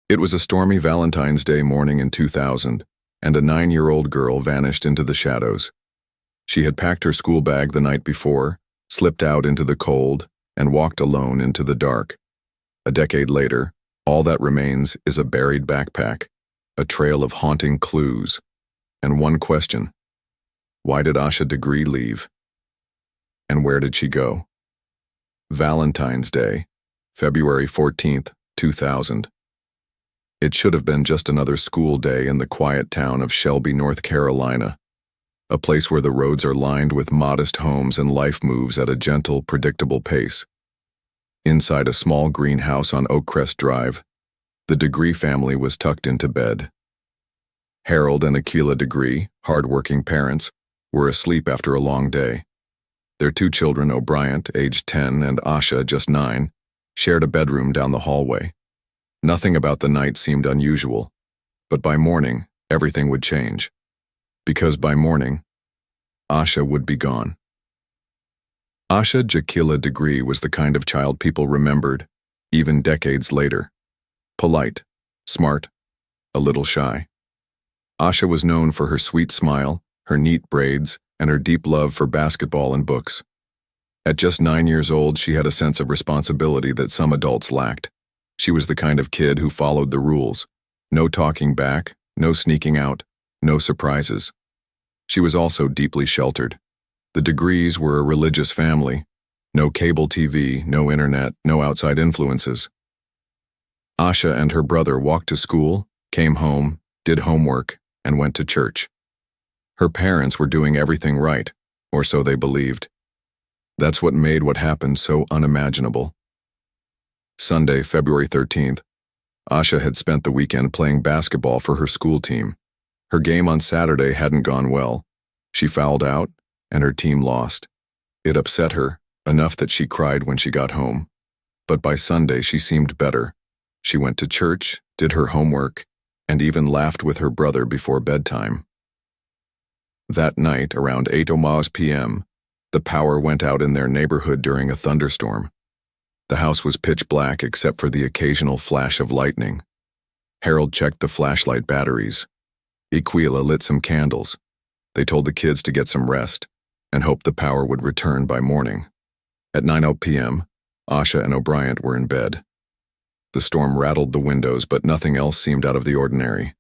It was a stormy Valentine's Day morning in 2000, and a 9-year-old girl vanished into the shadows. She had packed her school bag the night before, slipped out into the cold, and walked alone into the dark. A decade later, all that remains is a buried backpack, a trail of haunting clues, and one question: why did Asha Degree leave? And where did she go? Valentine's Day, February 14th, 2000. It should have been just another school day in the quiet town of Shelby, North Carolina, a place where the roads are lined with modest homes and life moves at a gentle, predictable pace. Inside a small greenhouse on Oakcrest Drive, the Degree family was tucked into bed. Harold and Aquila Degree, hard-working parents, were asleep after a long day. Their 2 children, O'Brien, aged 10, and Asha, just 9, shared a bedroom down the hallway. Nothing about the night seemed unusual, but by morning, everything would change. Because by morning, Asha would be gone. Asha Jaquila Degree was the kind of child people remembered, even decades later. Polite, smart, a little shy. Asha was known for her sweet smile, her neat braids, and her deep love for basketball and books. At just 9 years old, she had a sense of responsibility that some adults lacked. She was the kind of kid who followed the rules. No talking back, no sneaking out, no surprises. She was also deeply sheltered. The Degrees were a religious family. No cable TV, no internet, no outside influences. Asha and her brother walked to school, came home, did homework, and went to church. Her parents were doing everything right, or so they believed. That's what made what happened so unimaginable. Sunday, February 13th, Asha had spent the weekend playing basketball for her school team. Her game on Saturday hadn't gone well. She fouled out, and her team lost. It upset her, enough that she cried when she got home. But by Sunday, she seemed better. She went to church, did her homework, and even laughed with her brother before bedtime. That night, around 8:00 p.m., the power went out in their neighborhood during a thunderstorm. The house was pitch black except for the occasional flash of lightning. Harold checked the flashlight batteries. Aquila lit some candles. They told the kids to get some rest and hoped the power would return by morning. At 9:00 p.m., Asha and O'Brien were in bed. The storm rattled the windows, but nothing else seemed out of the ordinary.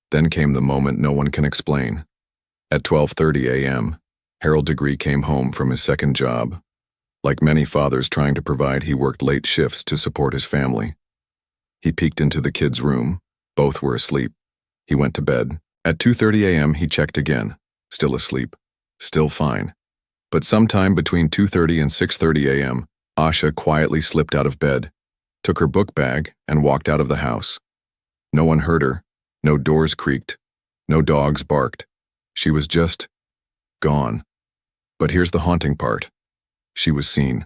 Then came the moment no one can explain. At 12:30 a.m., Harold Degree came home from his second job. Like many fathers trying to provide, he worked late shifts to support his family. He peeked into the kids' room. Both were asleep. He went to bed. At 2:30 a.m., he checked again. Still asleep. Still fine. But sometime between 2:30 and 6:30 a.m., Asha quietly slipped out of bed, took her book bag, and walked out of the house. No one heard her. No doors creaked. No dogs barked. She was just gone. But here's the haunting part. She was seen.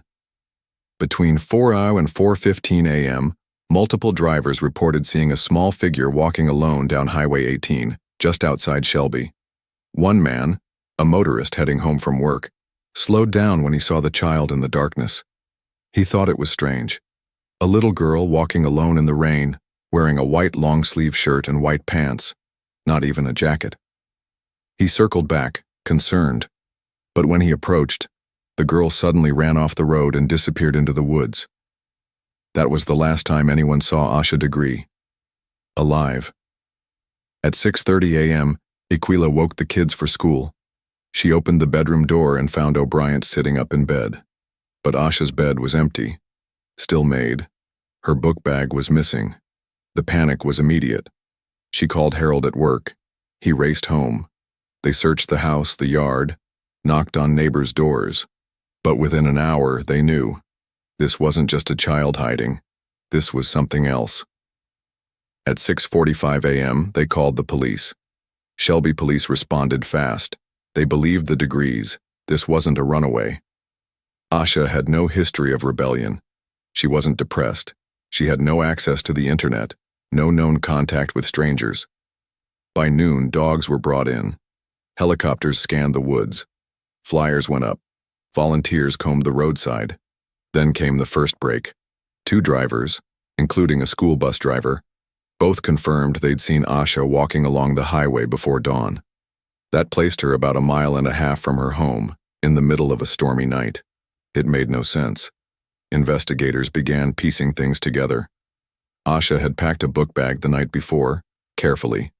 Between 4:00 and 4:15 a.m., multiple drivers reported seeing a small figure walking alone down Highway 18, just outside Shelby. One man, a motorist heading home from work, slowed down when he saw the child in the darkness. He thought it was strange. A little girl walking alone in the rain, wearing a white long-sleeve shirt and white pants, not even a jacket. He circled back, concerned, but when he approached, the girl suddenly ran off the road and disappeared into the woods. That was the last time anyone saw Asha Degree alive. At 6:30 a.m., Aquila woke the kids for school. She opened the bedroom door and found O'Brien sitting up in bed. But Asha's bed was empty, still made. Her book bag was missing. The panic was immediate. She called Harold at work. He raced home. They searched the house, the yard, knocked on neighbors' doors. But within an hour, they knew. This wasn't just a child hiding. This was something else. At 6:45 a.m., they called the police. Shelby police responded fast. They believed the Degrees. This wasn't a runaway. Asha had no history of rebellion. She wasn't depressed. She had no access to the internet, no known contact with strangers. By noon, dogs were brought in. Helicopters scanned the woods. Flyers went up. Volunteers combed the roadside. Then came the first break. 2 drivers, including a school bus driver, Both confirmed they'd seen Asha walking along the highway before dawn. That placed her about 1.5 miles from her home, in the middle of a stormy night. It made no sense. Investigators began piecing things together. Asha had packed a book bag the night before, carefully.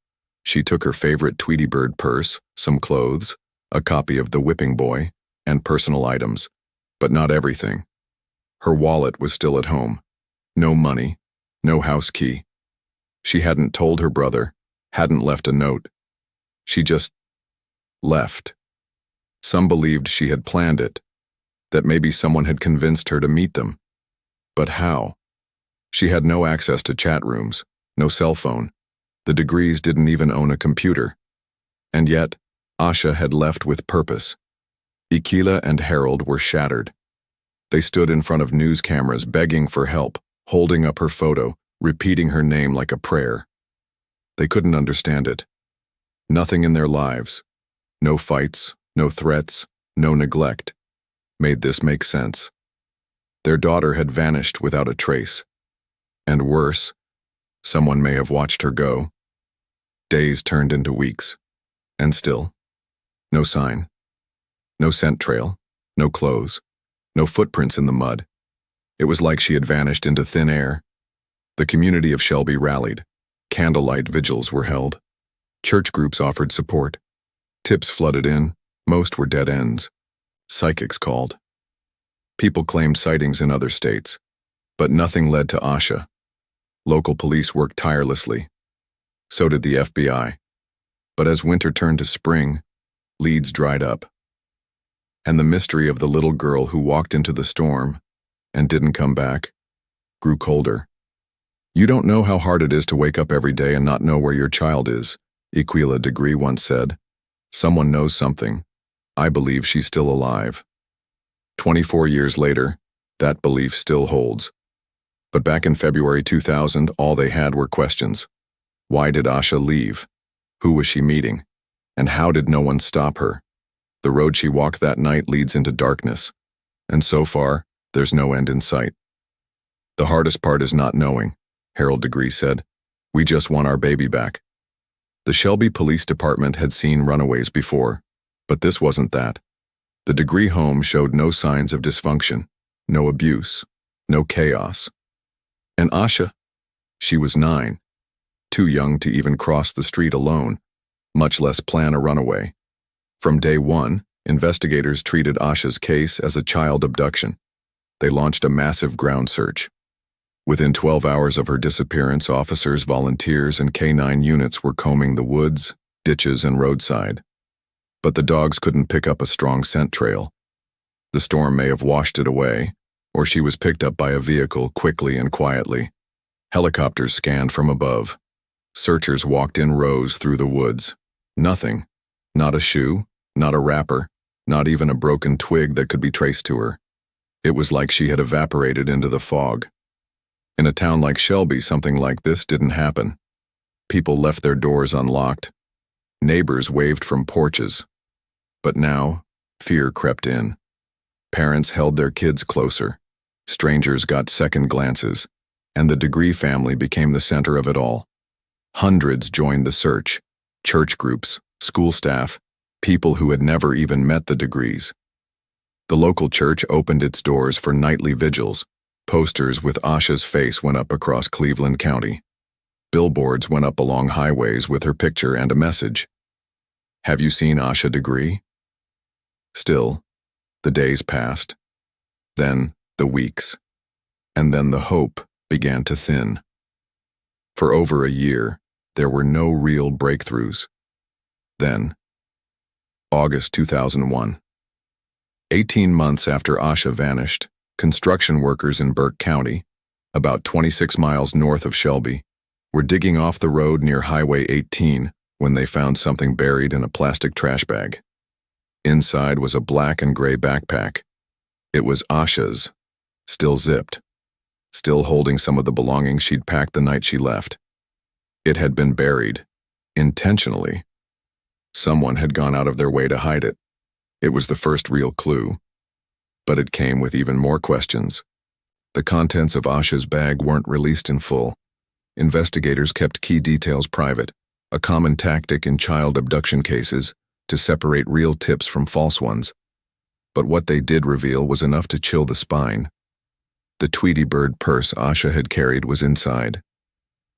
She took her favorite Tweety Bird purse, some clothes, a copy of The Whipping Boy, and personal items, but not everything. Her wallet was still at home. No money, no house key. She hadn't told her brother, hadn't left a note. She just left. Some believed she had planned it, that maybe someone had convinced her to meet them. But how? She had no access to chat rooms, no cell phone. The Degrees didn't even own a computer. And yet, Asha had left with purpose. Iquila and Harold were shattered. They stood in front of news cameras begging for help, holding up her photo, repeating her name like a prayer. They couldn't understand it. Nothing in their lives, no fights, no threats, no neglect, made this make sense. Their daughter had vanished without a trace. And worse, someone may have watched her go. Days turned into weeks. And still, no sign. No scent trail, no clothes, no footprints in the mud. It was like she had vanished into thin air. The community of Shelby rallied. Candlelight vigils were held. Church groups offered support. Tips flooded in. Most were dead ends. Psychics called. People claimed sightings in other states, but nothing led to Asha. Local police worked tirelessly. So did the FBI. But as winter turned to spring, leads dried up. And the mystery of the little girl who walked into the storm and didn't come back grew colder. You don't know how hard it is to wake up every day and not know where your child is, Iquila Degree once said. Someone knows something. I believe she's still alive. 24 years later, that belief still holds. But back in February 2000, all they had were questions. Why did Asha leave? Who was she meeting? And how did no one stop her? The road she walked that night leads into darkness. And so far, there's no end in sight. The hardest part is not knowing, Harold Degree said. We just want our baby back. The Shelby Police Department had seen runaways before, but this wasn't that. The Degree home showed no signs of dysfunction, no abuse, no chaos. And Asha? She was 9, too young to even cross the street alone, much less plan a runaway. From day one, investigators treated Asha's case as a child abduction. They launched a massive ground search. Within 12 hours of her disappearance, officers, volunteers, and K-9 units were combing the woods, ditches, and roadside. But the dogs couldn't pick up a strong scent trail. The storm may have washed it away, or she was picked up by a vehicle quickly and quietly. Helicopters scanned from above. Searchers walked in rows through the woods. Nothing. Not a shoe, not a wrapper, not even a broken twig that could be traced to her. It was like she had evaporated into the fog. In a town like Shelby, something like this didn't happen. People left their doors unlocked. Neighbors waved from porches. But now, fear crept in. Parents held their kids closer. Strangers got second glances, and the Degree family became the center of it all. Hundreds joined the search. Church groups, school staff, people who had never even met the Degrees. The local church opened its doors for nightly vigils. Posters with Asha's face went up across Cleveland County. Billboards went up along highways with her picture and a message. Have you seen Asha Degree? Still, the days passed. Then the weeks. And then the hope began to thin. For over a year, there were no real breakthroughs. Then, August 2001. 18 months after Asha vanished, construction workers in Burke County, about 26 miles north of Shelby, were digging off the road near Highway 18 when they found something buried in a plastic trash bag. Inside was a black and gray backpack. It was Asha's, still zipped, still holding some of the belongings she'd packed the night she left. It had been buried, intentionally. Someone had gone out of their way to hide it. It was the first real clue. But it came with even more questions. The contents of Asha's bag weren't released in full. Investigators kept key details private, a common tactic in child abduction cases to separate real tips from false ones. But what they did reveal was enough to chill the spine. The Tweety Bird purse Asha had carried was inside.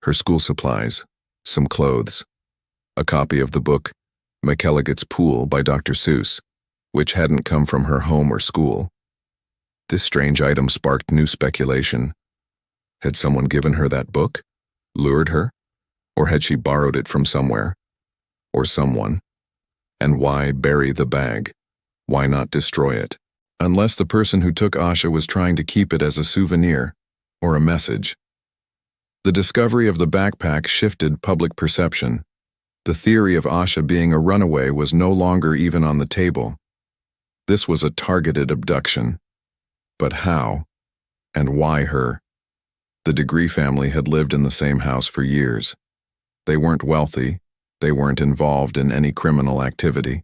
Her school supplies, some clothes, a copy of the book McElligot's Pool by Dr. Seuss, which hadn't come from her home or school. This strange item sparked new speculation. Had someone given her that book? Lured her? Or had she borrowed it from somewhere? Or someone? And why bury the bag? Why not destroy it? Unless the person who took Asha was trying to keep it as a souvenir or a message. The discovery of the backpack shifted public perception. The theory of Asha being a runaway was no longer even on the table. This was a targeted abduction. But how? And why her? The Degree family had lived in the same house for years. They weren't wealthy. They weren't involved in any criminal activity.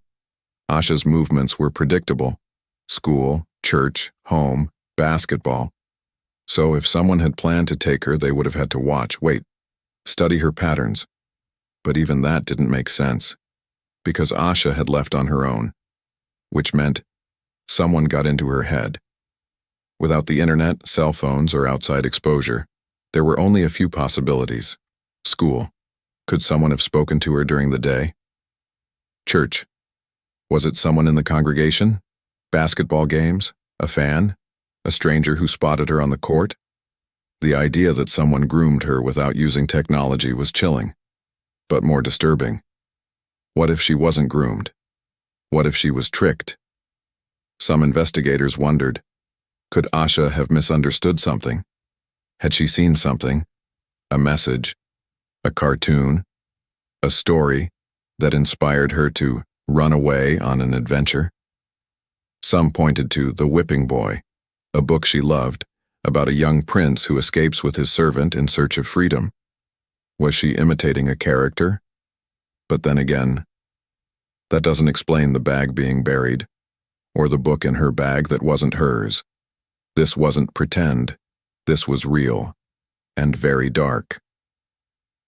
Asha's movements were predictable. School, church, home, basketball. So if someone had planned to take her, they would have had to watch, study her patterns. But even that didn't make sense, because Asha had left on her own, which meant someone got into her head. Without the internet, cell phones, or outside exposure, there were only a few possibilities. School. Could someone have spoken to her during the day? Church. Was it someone in the congregation? Basketball games? A fan? A stranger who spotted her on the court? The idea that someone groomed her without using technology was chilling, but more disturbing. What if she wasn't groomed? What if she was tricked? Some investigators wondered, could Asha have misunderstood something? Had she seen something? A message? A cartoon? A story that inspired her to run away on an adventure? Some pointed to The Whipping Boy, a book she loved, about a young prince who escapes with his servant in search of freedom. Was she imitating a character? But then again, that doesn't explain the bag being buried, or the book in her bag that wasn't hers. This wasn't pretend. This was real, and very dark.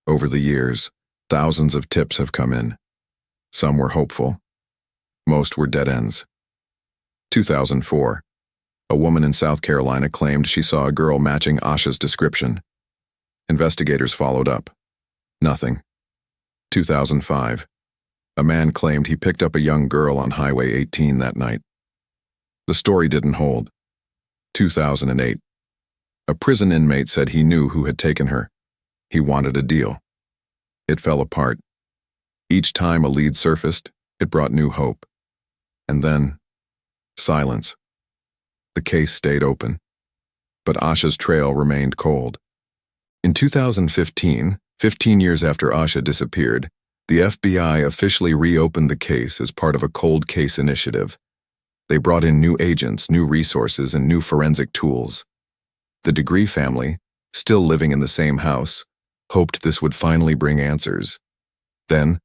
Over the years, thousands of tips have come in. Some were hopeful. Most were dead ends. 2004. A woman in South Carolina claimed she saw a girl matching Asha's description. Investigators followed up. Nothing. 2005. A man claimed he picked up a young girl on Highway 18 that night. The story didn't hold. 2008. A prison inmate said he knew who had taken her. He wanted a deal. It fell apart. Each time a lead surfaced, it brought new hope. And then, silence. The case stayed open, but Asha's trail remained cold. In 2015, 15 years after Asha disappeared, the FBI officially reopened the case as part of a cold case initiative. They brought in new agents, new resources, and new forensic tools. The Degree family, still living in the same house, hoped this would finally bring answers. Then,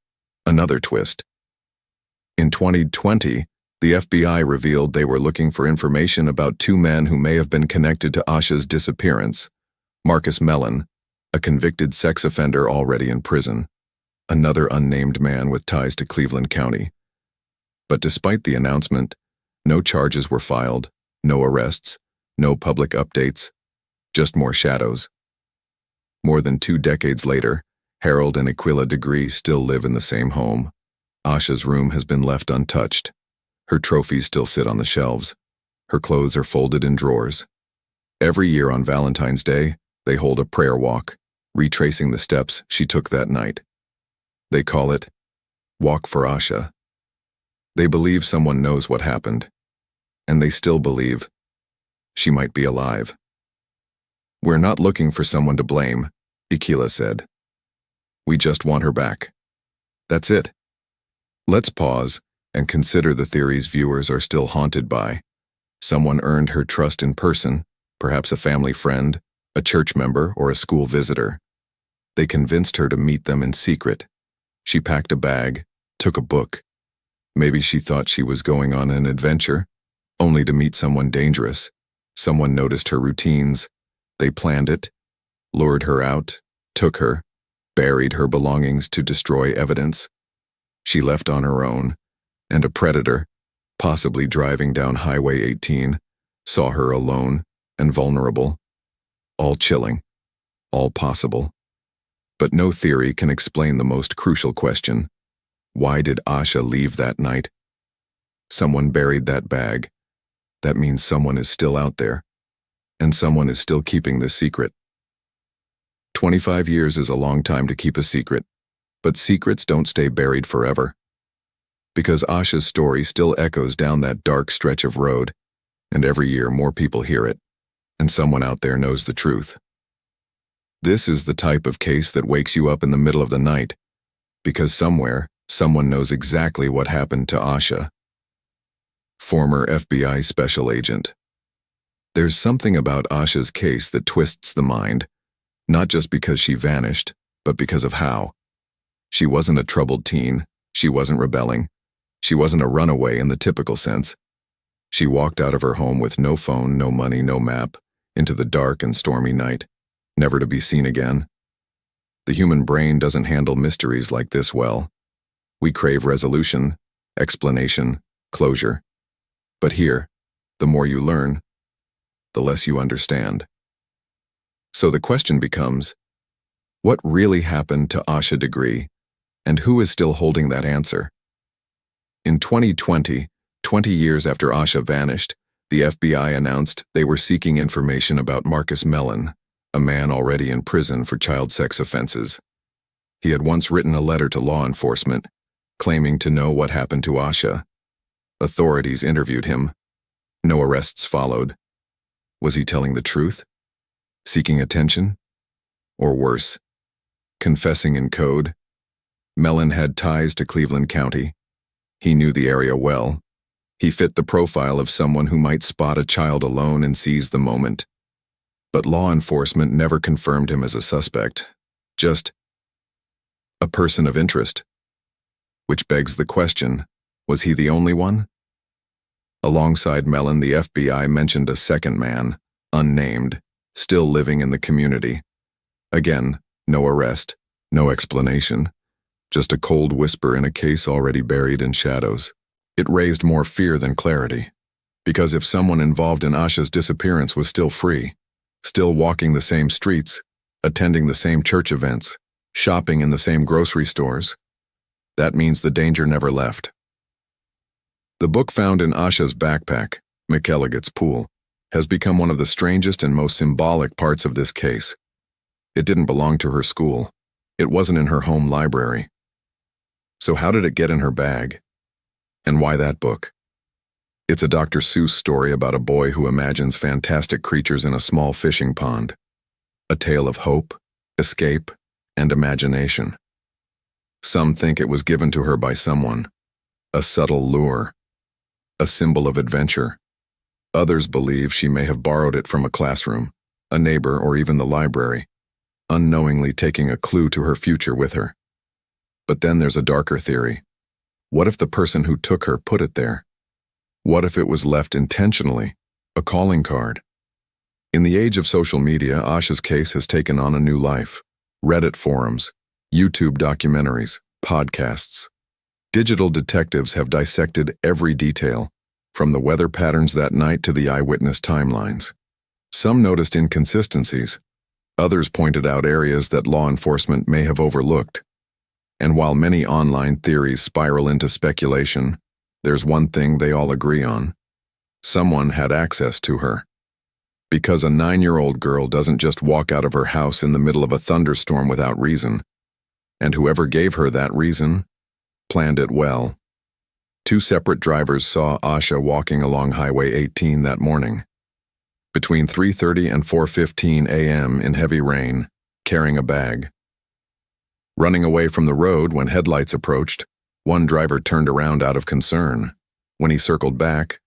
another twist. In 2020, the FBI revealed they were looking for information about two men who may have been connected to Asha's disappearance. Marcus Mellon, a convicted sex offender already in prison. Another unnamed man with ties to Cleveland County. But despite the announcement, no charges were filed, no arrests, no public updates, just more shadows. More than 2 decades later, Harold and Aquila Degree still live in the same home. Asha's room has been left untouched. Her trophies still sit on the shelves. Her clothes are folded in drawers. Every year on Valentine's Day, they hold a prayer walk, retracing the steps she took that night. They call it Walk for Asha. They believe someone knows what happened, and they still believe she might be alive. "We're not looking for someone to blame," Aquila said. "We just want her back. That's it." Let's pause and consider the theories viewers are still haunted by. Someone earned her trust in person, perhaps a family friend, a church member, or a school visitor. They convinced her to meet them in secret. She packed a bag, took a book. Maybe she thought she was going on an adventure, only to meet someone dangerous. Someone noticed her routines. They planned it, lured her out, took her, buried her belongings to destroy evidence. She left on her own, and a predator, possibly driving down Highway 18, saw her alone and vulnerable. All chilling, all possible. But no theory can explain the most crucial question. Why did Asha leave that night? Someone buried that bag. That means someone is still out there, and someone is still keeping this secret. 25 years is a long time to keep a secret, but secrets don't stay buried forever. Because Asha's story still echoes down that dark stretch of road, and every year more people hear it, and someone out there knows the truth. This is the type of case that wakes you up in the middle of the night, because somewhere, someone knows exactly what happened to Asha. Former FBI special agent. There's something about Asha's case that twists the mind, not just because she vanished, but because of how. She wasn't a troubled teen, she wasn't rebelling, she wasn't a runaway in the typical sense. She walked out of her home with no phone, no money, no map, into the dark and stormy night, never to be seen again. The human brain doesn't handle mysteries like this well. We crave resolution, explanation, closure. But here, the more you learn, the less you understand. So the question becomes, what really happened to Asha Degree, and who is still holding that answer? In 2020, 20 years after Asha vanished, the FBI announced they were seeking information about Marcus Mellon, a man already in prison for child sex offenses. He had once written a letter to law enforcement, claiming to know what happened to Asha. Authorities interviewed him. No arrests followed. Was he telling the truth? Seeking attention? Or worse, confessing in code? Mellon had ties to Cleveland County. He knew the area well. He fit the profile of someone who might spot a child alone and seize the moment. But law enforcement never confirmed him as a suspect, just a person of interest. Which begs the question, was he the only one? Alongside Mellon, the FBI mentioned a second man, unnamed, still living in the community. Again, no arrest, no explanation, just a cold whisper in a case already buried in shadows. It raised more fear than clarity, because if someone involved in Asha's disappearance was still free, still walking the same streets, attending the same church events, shopping in the same grocery stores, that means the danger never left. The book found in Asha's backpack, McElligot's pool, has become one of the strangest and most symbolic parts of this case. It didn't belong to her school. It wasn't in her home library. So how did it get in her bag? And why that book? It's a Dr. Seuss story about a boy who imagines fantastic creatures in a small fishing pond. A tale of hope, escape, and imagination. Some think it was given to her by someone, a subtle lure, a symbol of adventure. Others believe she may have borrowed it from a classroom, a neighbor, or even the library, unknowingly taking a clue to her future with her. But then there's a darker theory. What if the person who took her put it there? What if it was left intentionally, a calling card? In the age of social media, Asha's case has taken on a new life. Reddit forums, YouTube documentaries, podcasts. Digital detectives have dissected every detail, from the weather patterns that night to the eyewitness timelines. Some noticed inconsistencies. Others pointed out areas that law enforcement may have overlooked. And while many online theories spiral into speculation, there's one thing they all agree on. Someone had access to her. Because a 9-year-old girl doesn't just walk out of her house in the middle of a thunderstorm without reason. And whoever gave her that reason planned it well. 2 separate drivers saw Asha walking along Highway 18 that morning. Between 3:30 and 4:15 a.m. in heavy rain, carrying a bag. Running away from the road when headlights approached, one driver turned around out of concern. When he circled back,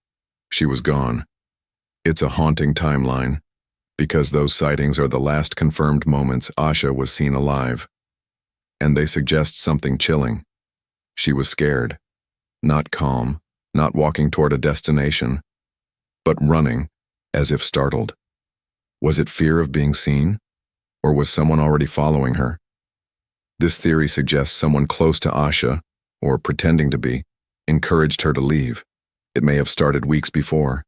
she was gone. It's a haunting timeline, because those sightings are the last confirmed moments Asha was seen alive. And they suggest something chilling. She was scared, not calm, not walking toward a destination, but running, as if startled. Was it fear of being seen? Or was someone already following her? This theory suggests someone close to Asha, or pretending to be, encouraged her to leave. It may have started weeks before.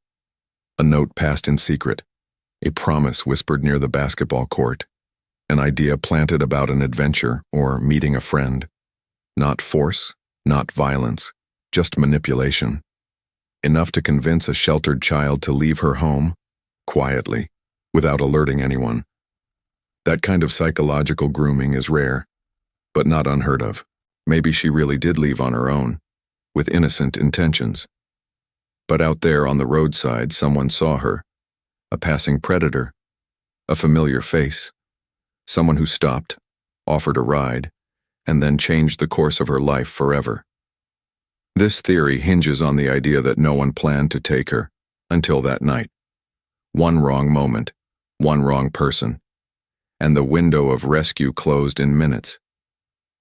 A note passed in secret, a promise whispered near the basketball court, an idea planted about an adventure or meeting a friend. Not force, not violence, just manipulation. Enough to convince a sheltered child to leave her home, quietly, without alerting anyone. That kind of psychological grooming is rare, but not unheard of. Maybe she really did leave on her own, with innocent intentions. But out there on the roadside, someone saw her, a passing predator, a familiar face, someone who stopped, offered a ride, and then changed the course of her life forever. This theory hinges on the idea that no one planned to take her, until that night. One wrong moment, one wrong person, and the window of rescue closed in minutes.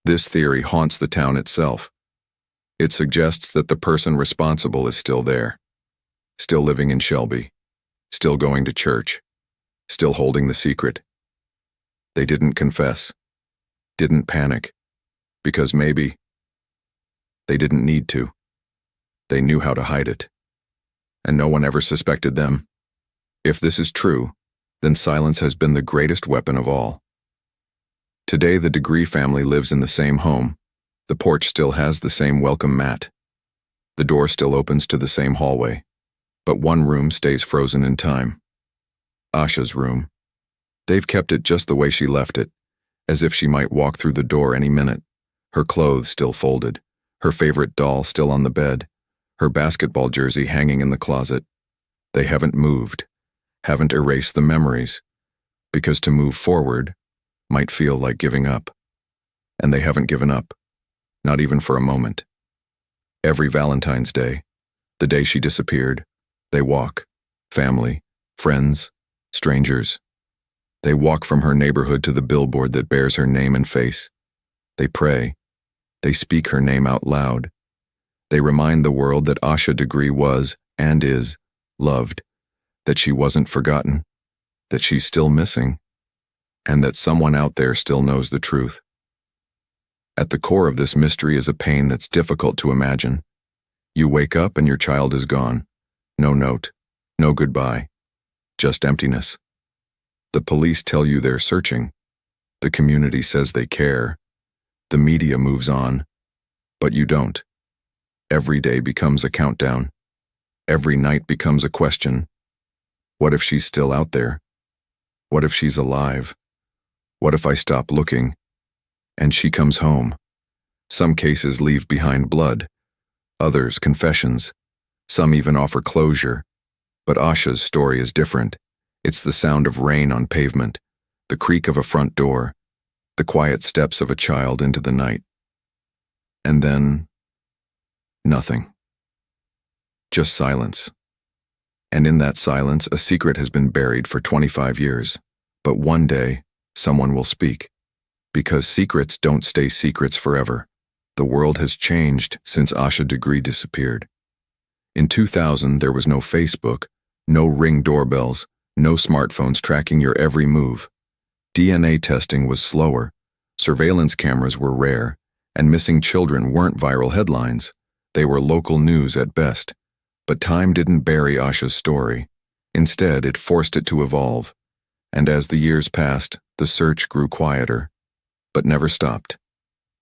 This theory haunts the town itself. It suggests that the person responsible is still there, still living in Shelby, still going to church, still holding the secret. They didn't confess, didn't panic, because maybe they didn't need to. They knew how to hide it, and no one ever suspected them. If this is true, then silence has been the greatest weapon of all. Today, the Degree family lives in the same home. The porch still has the same welcome mat. The door still opens to the same hallway, but one room stays frozen in time. Asha's room. They've kept it just the way she left it, as if she might walk through the door any minute. Her clothes still folded, her favorite doll still on the bed, her basketball jersey hanging in the closet. They haven't moved, haven't erased the memories, because to move forward might feel like giving up. And they haven't given up, not even for a moment. Every Valentine's Day, the day she disappeared, they walk, family, friends, strangers. They walk from her neighborhood to the billboard that bears her name and face. They pray. They speak her name out loud. They remind the world that Asha Degree was, and is, loved, that she wasn't forgotten, that she's still missing, and that someone out there still knows the truth. At the core of this mystery is a pain that's difficult to imagine. You wake up and your child is gone. No note, no goodbye, just emptiness. The police tell you they're searching. The community says they care. The media moves on, but you don't. Every day becomes a countdown. Every night becomes a question. What if she's still out there? What if she's alive? What if I stop looking and she comes home? Some cases leave behind blood, others confessions, some even offer closure. But Asha's story is different. It's the sound of rain on pavement, the creak of a front door, the quiet steps of a child into the night. And then, nothing. Just silence. And in that silence, a secret has been buried for 25 years. But one day, someone will speak. Because secrets don't stay secrets forever. The world has changed since Asha Degree disappeared. In 2000, there was no Facebook, no Ring doorbells, no smartphones tracking your every move. DNA testing was slower, surveillance cameras were rare, and missing children weren't viral headlines. They were local news at best. But time didn't bury Asha's story. Instead, it forced it to evolve. And as the years passed, the search grew quieter, but never stopped.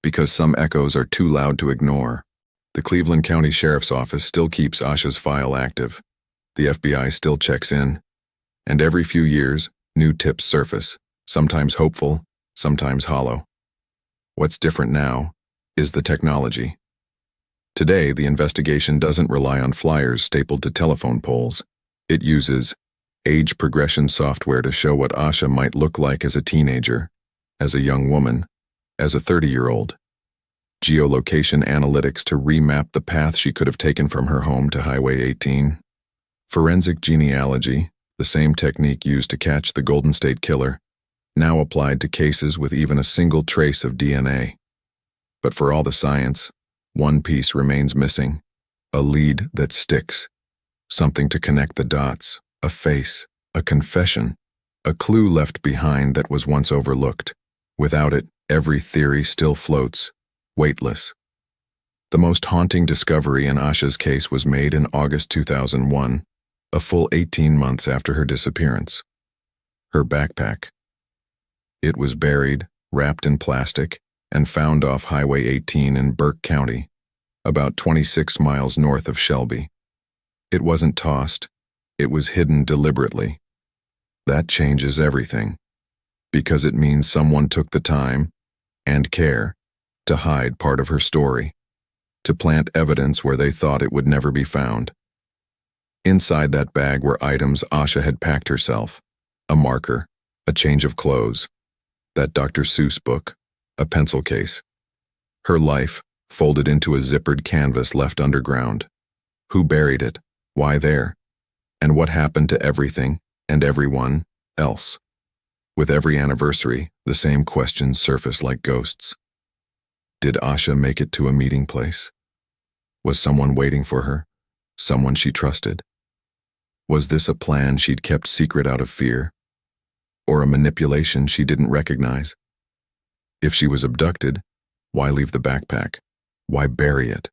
Because some echoes are too loud to ignore. The Cleveland County Sheriff's Office still keeps Asha's file active. The FBI still checks in. And every few years, new tips surface, sometimes hopeful, sometimes hollow. What's different now is the technology. Today, the investigation doesn't rely on flyers stapled to telephone poles. It uses age progression software to show what Asha might look like as a teenager, as a young woman, as a 30-year-old. Geolocation analytics to remap the path she could have taken from her home to Highway 18. Forensic genealogy, the same technique used to catch the Golden State Killer, now applied to cases with even a single trace of DNA. But for all the science, one piece remains missing, a lead that sticks, something to connect the dots, a face, a confession, A clue left behind that was once overlooked. Without it, every theory still floats, weightless. The most haunting discovery in Asha's case was made in August 2001, a full 18 months after her disappearance. Her backpack. It was buried, wrapped in plastic, and found off Highway 18 in Burke County, about 26 miles north of Shelby. It wasn't tossed, it was hidden deliberately. That changes everything, because it means someone took the time and care to hide part of her story, to plant evidence where they thought it would never be found. Inside that bag were items Asha had packed herself: a marker, a change of clothes, that Dr. Seuss book, a pencil case. Her life, folded into a zippered canvas left underground. Who buried it? Why there? And what happened to everything and everyone else? With every anniversary, the same questions surface like ghosts. Did Asha make it to a meeting place? Was someone waiting for her? Someone she trusted? Was this a plan she'd kept secret out of fear? Or a manipulation she didn't recognize? If she was abducted, why leave the backpack? Why bury it?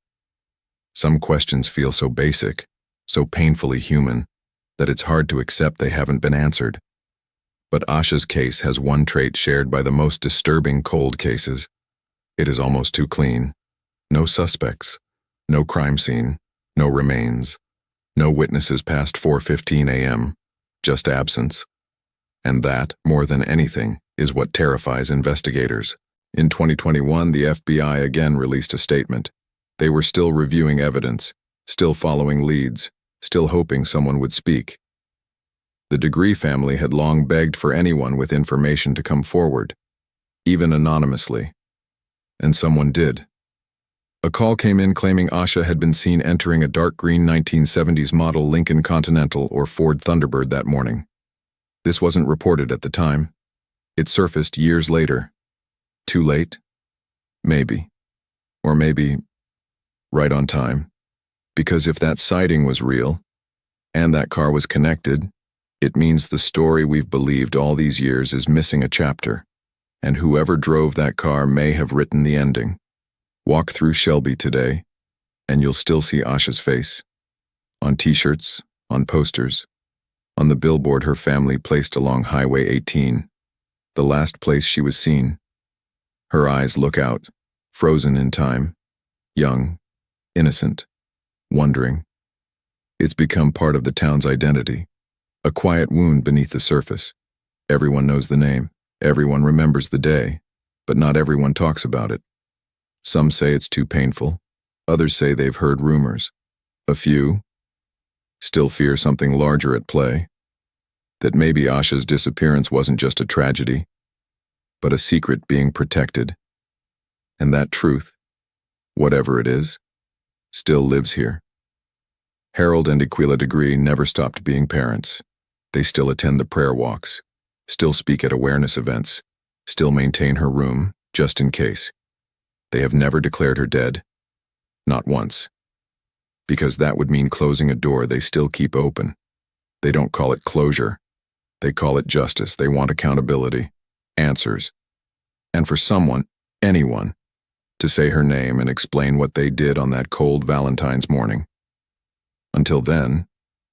Some questions feel so basic, so painfully human, that it's hard to accept they haven't been answered. But Asha's case has one trait shared by the most disturbing cold cases. It is almost too clean. No suspects, no crime scene, no remains, no witnesses past 4:15 a.m., just absence. And that, more than anything, is what terrifies investigators. In 2021, the FBI again released a statement. They were still reviewing evidence, still following leads, still hoping someone would speak. The Degree family had long begged for anyone with information to come forward, even anonymously. And someone did. A call came in claiming Asha had been seen entering a dark green 1970s model Lincoln Continental or Ford Thunderbird that morning. This wasn't reported at the time. It surfaced years later. Too late? Maybe. Or maybe right on time. Because if that sighting was real, and that car was connected, it means the story we've believed all these years is missing a chapter, and whoever drove that car may have written the ending. Walk through Shelby today, and you'll still see Asha's face. On t-shirts, on posters, on the billboard her family placed along Highway 18, the last place she was seen. Her eyes look out, frozen in time, young, innocent, wondering. It's become part of the town's identity, a quiet wound beneath the surface. Everyone knows the name, everyone remembers the day, but not everyone talks about it. Some say it's too painful, others say they've heard rumors. A few still fear something larger at play, that maybe Asha's disappearance wasn't just a tragedy, but a secret being protected. And that truth, whatever it is, still lives here. Harold and Aquila Degree never stopped being parents. They still attend the prayer walks, still speak at awareness events, still maintain her room, just in case. They have never declared her dead. Not once. Because that would mean closing a door they still keep open. They don't call it closure. They call it justice. They want accountability, answers. And for someone, anyone, to say her name and explain what they did on that cold Valentine's morning. Until then,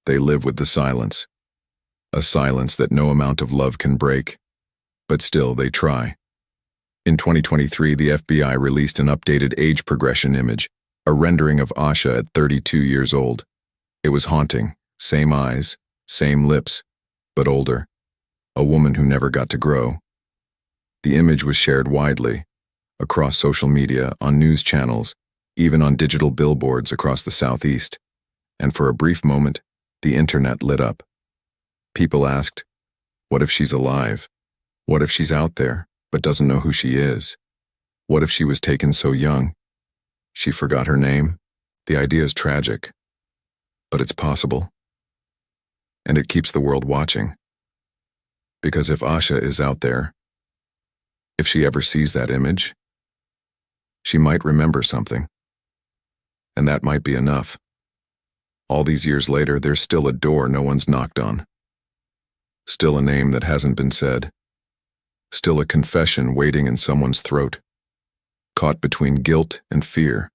they live with the silence. A silence that no amount of love can break. But still, they try. In 2023, the FBI released an updated age progression image, a rendering of Asha at 32 years old. It was haunting. Same eyes, same lips, but older. A woman who never got to grow. The image was shared widely, across social media, on news channels, even on digital billboards across the Southeast. And for a brief moment, the internet lit up. People asked, what if she's alive? What if she's out there, but doesn't know who she is? What if she was taken so young? She forgot her name? The idea is tragic, but it's possible. And it keeps the world watching. Because if Asha is out there, if she ever sees that image, she might remember something. And that might be enough. All these years later, there's still a door no one's knocked on. Still a name that hasn't been said. Still a confession waiting in someone's throat. Caught between guilt and fear.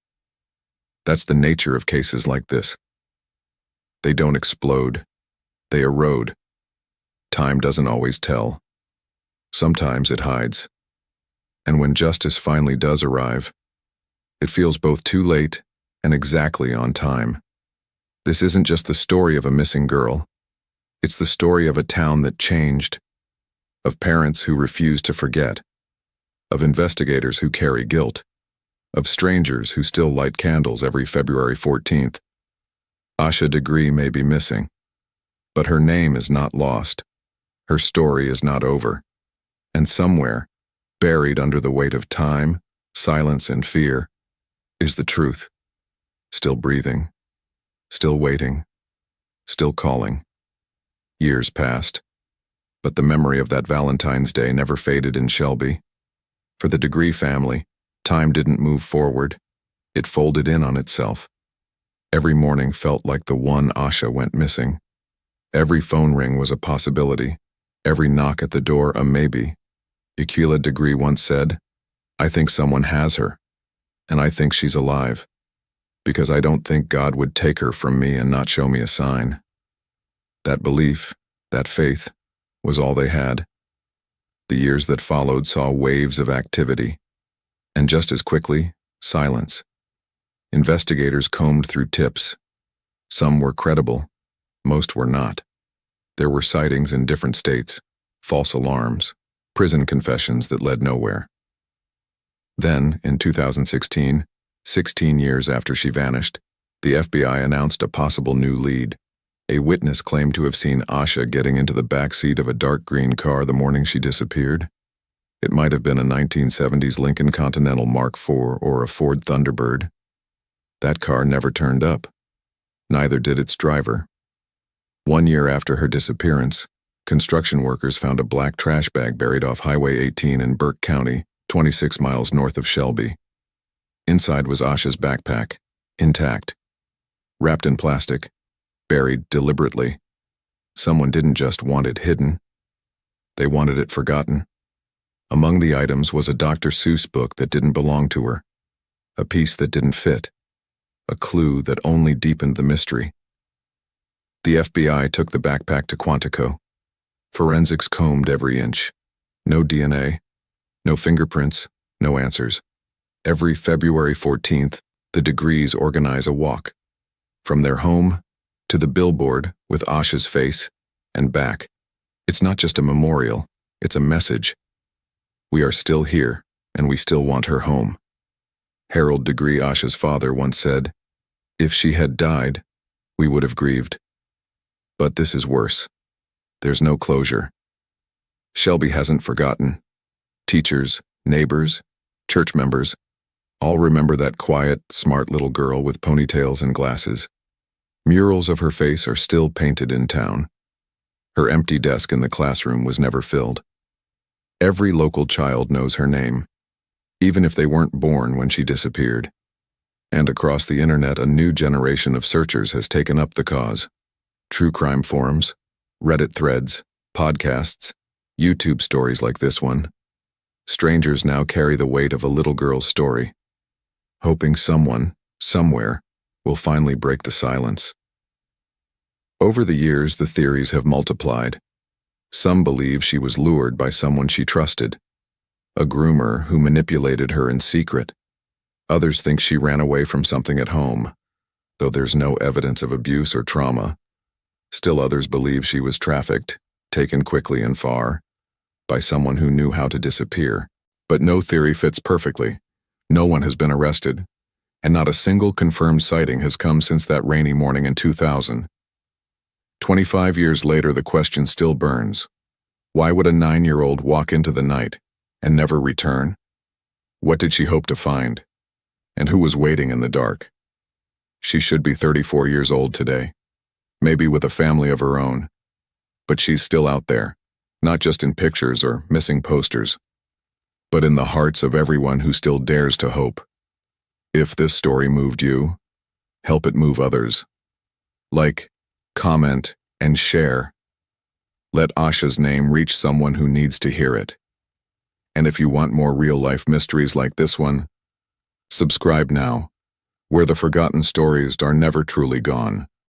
That's the nature of cases like this. They don't explode. They erode. Time doesn't always tell. Sometimes it hides. And when justice finally does arrive, it feels both too late and exactly on time. This isn't just the story of a missing girl. It's the story of a town that changed, of parents who refuse to forget, of investigators who carry guilt, of strangers who still light candles every February 14th. Asha Degree may be missing, but her name is not lost. Her story is not over. And somewhere, buried under the weight of time, silence, and fear, is the truth. Still breathing, still waiting, still calling. Years passed, but the memory of that Valentine's Day never faded in Shelby. For the Degree family, time didn't move forward. It folded in on itself. Every morning felt like the one Asha went missing. Every phone ring was a possibility. Every knock at the door a maybe. Aquila Degree once said, "I think someone has her, and I think she's alive, because I don't think God would take her from me and not show me a sign." That belief, that faith, was all they had. The years that followed saw waves of activity, and just as quickly, silence. Investigators combed through tips. Some were credible, most were not. There were sightings in different states, false alarms, prison confessions that led nowhere. Then, in 2016, 16 years after she vanished, the FBI announced a possible new lead. A witness claimed to have seen Asha getting into the back seat of a dark green car the morning she disappeared. It might have been a 1970s Lincoln Continental Mark IV or a Ford Thunderbird. That car never turned up. Neither did its driver. 1 year after her disappearance, construction workers found a black trash bag buried off Highway 18 in Burke County, 26 miles north of Shelby. Inside was Asha's backpack, intact, wrapped in plastic, buried deliberately. Someone didn't just want it hidden. They wanted it forgotten. Among the items was a Dr. Seuss book that didn't belong to her, a piece that didn't fit, a clue that only deepened the mystery. The FBI took the backpack to Quantico. Forensics combed every inch. No DNA, no fingerprints, no answers. Every February 14th, the Degrees organize a walk. From their home to the billboard with Asha's face and back. It's not just a memorial, it's a message. We are still here, and we still want her home. Harold Degree, Asha's father, once said, "If she had died, we would have grieved." But this is worse. There's no closure. Shelby hasn't forgotten. Teachers, neighbors, church members, all remember that quiet, smart little girl with ponytails and glasses. Murals of her face are still painted in town. Her empty desk in the classroom was never filled. Every local child knows her name, even if they weren't born when she disappeared. And across the internet, a new generation of searchers has taken up the cause. True crime forums, Reddit threads, podcasts, YouTube stories like this one. Strangers now carry the weight of a little girl's story, hoping someone, somewhere, will finally break the silence. Over the years, the theories have multiplied. Some believe she was lured by someone she trusted, a groomer who manipulated her in secret. Others think she ran away from something at home, though there's no evidence of abuse or trauma. Still others believe she was trafficked, taken quickly and far, by someone who knew how to disappear. But no theory fits perfectly. No one has been arrested, and not a single confirmed sighting has come since that rainy morning in 2000. 25 years later, the question still burns. Why would a 9-year-old walk into the night and never return? What did she hope to find? And who was waiting in the dark? She should be 34 years old today, maybe with a family of her own. But she's still out there, not just in pictures or missing posters, but in the hearts of everyone who still dares to hope. If this story moved you, help it move others. Like, comment, and share. Let Asha's name reach someone who needs to hear it. And if you want more real-life mysteries like this one, subscribe now, where the forgotten stories are never truly gone.